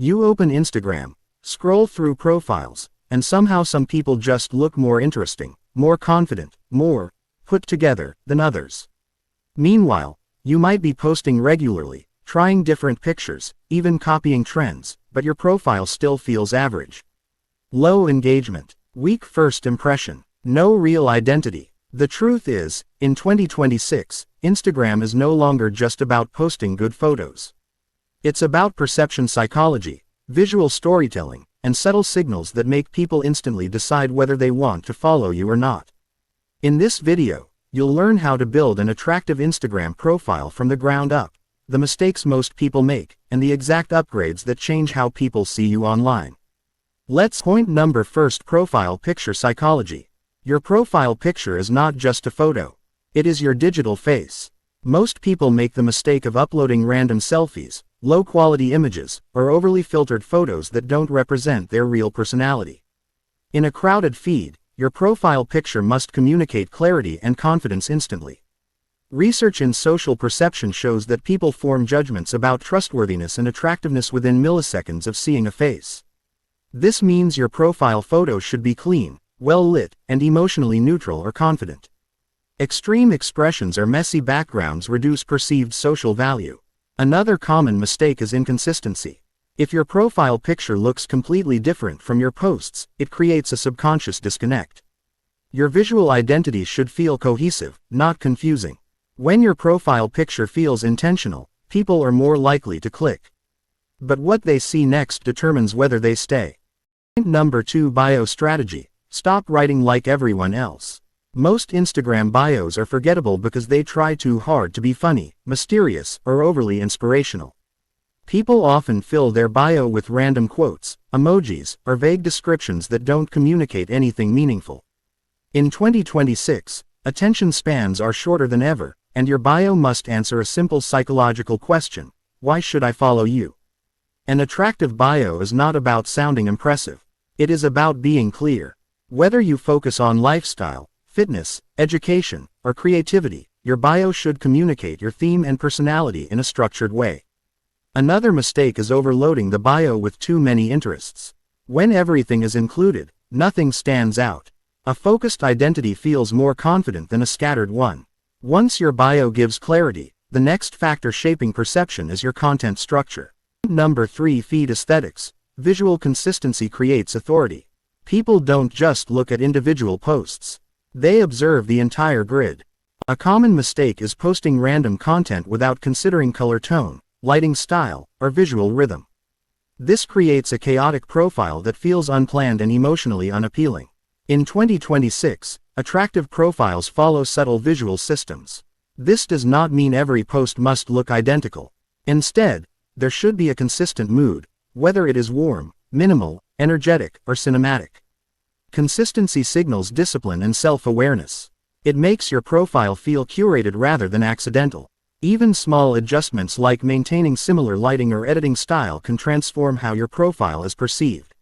You open Instagram, scroll through profiles, and somehow some people just look more interesting, more confident, more put together than others. Meanwhile, you might be posting regularly, trying different pictures, even copying trends, but your profile still feels average. Low engagement, weak first impression, no real identity. The truth is, in 2026, Instagram is no longer just about posting good photos. It's about perception psychology, visual storytelling, and subtle signals that make people instantly decide whether they want to follow you or not. In this video, you'll learn how to build an attractive Instagram profile from the ground up, the mistakes most people make, and the exact upgrades that change how people see you online. Point number first, profile picture psychology. Your profile picture is not just a photo. It is your digital face. Most people make the mistake of uploading random selfies, low-quality images, or overly filtered photos that don't represent their real personality. In a crowded feed, your profile picture must communicate clarity and confidence instantly. Research in social perception shows that people form judgments about trustworthiness and attractiveness within milliseconds of seeing a face. This means your profile photo should be clean, well-lit, and emotionally neutral or confident. Extreme expressions or messy backgrounds reduce perceived social value. Another common mistake is inconsistency. If your profile picture looks completely different from your posts, it creates a subconscious disconnect. Your visual identity should feel cohesive, not confusing. When your profile picture feels intentional, people are more likely to click. But what they see next determines whether they stay. Point number 2, bio strategy. Stop writing like everyone else. Most Instagram bios are forgettable because they try too hard to be funny, mysterious, or overly inspirational. People often fill their bio with random quotes, emojis, or vague descriptions that don't communicate anything meaningful. In 2026, attention spans are shorter than ever, and your bio must answer a simple psychological question: why should I follow you? An attractive bio is not about sounding impressive. It is about being clear. Whether you focus on lifestyle, fitness, education, or creativity, your bio should communicate your theme and personality in a structured way. Another mistake is overloading the bio with too many interests. When everything is included, nothing stands out. A focused identity feels more confident than a scattered one. Once your bio gives clarity, the next factor shaping perception is your content structure. Number 3, feed aesthetics. Visual consistency creates authority. People don't just look at individual posts. They observe the entire grid. A common mistake is posting random content without considering color tone, lighting style, or visual rhythm. This creates a chaotic profile that feels unplanned and emotionally unappealing. In 2026, attractive profiles follow subtle visual systems. This does not mean every post must look identical. Instead, there should be a consistent mood, whether it is warm, minimal, energetic, or cinematic. Consistency signals discipline and self-awareness. It makes your profile feel curated rather than accidental. Even small adjustments like maintaining similar lighting or editing style can transform how your profile is perceived.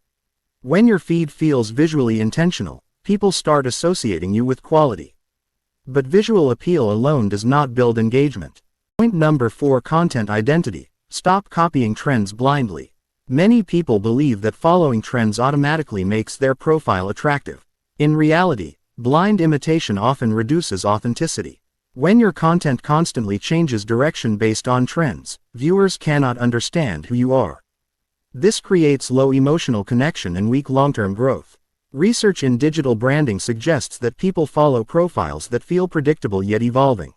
When your feed feels visually intentional, people start associating you with quality. But visual appeal alone does not build engagement. Point number 4, content identity. Stop copying trends blindly. Many people believe that following trends automatically makes their profile attractive. In reality, blind imitation often reduces authenticity. When your content constantly changes direction based on trends, viewers cannot understand who you are. This creates low emotional connection and weak long-term growth. Research in digital branding suggests that people follow profiles that feel predictable yet evolving.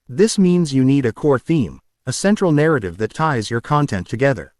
This means you need a core theme, a central narrative that ties your content together.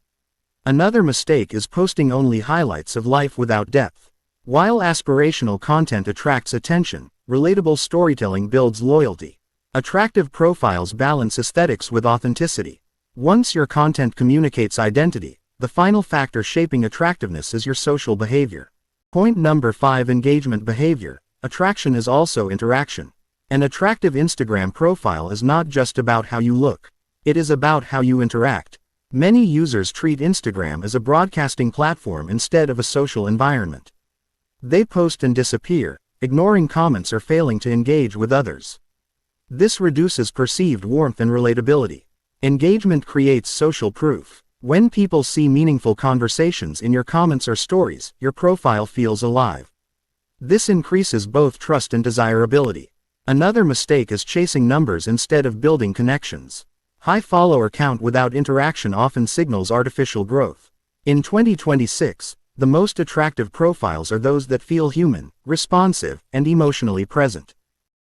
Another mistake is posting only highlights of life without depth. While aspirational content attracts attention, relatable storytelling builds loyalty. Attractive profiles balance aesthetics with authenticity. Once your content communicates identity, the final factor shaping attractiveness is your social behavior. Point number 5, engagement behavior. Attraction is also interaction. An attractive Instagram profile is not just about how you look. It is about how you interact. Many users treat Instagram as a broadcasting platform instead of a social environment. They post and disappear, ignoring comments or failing to engage with others. This reduces perceived warmth and relatability. Engagement creates social proof. When people see meaningful conversations in your comments or stories, your profile feels alive. This increases both trust and desirability. Another mistake is chasing numbers instead of building connections. High follower count without interaction often signals artificial growth. In 2026, the most attractive profiles are those that feel human, responsive, and emotionally present.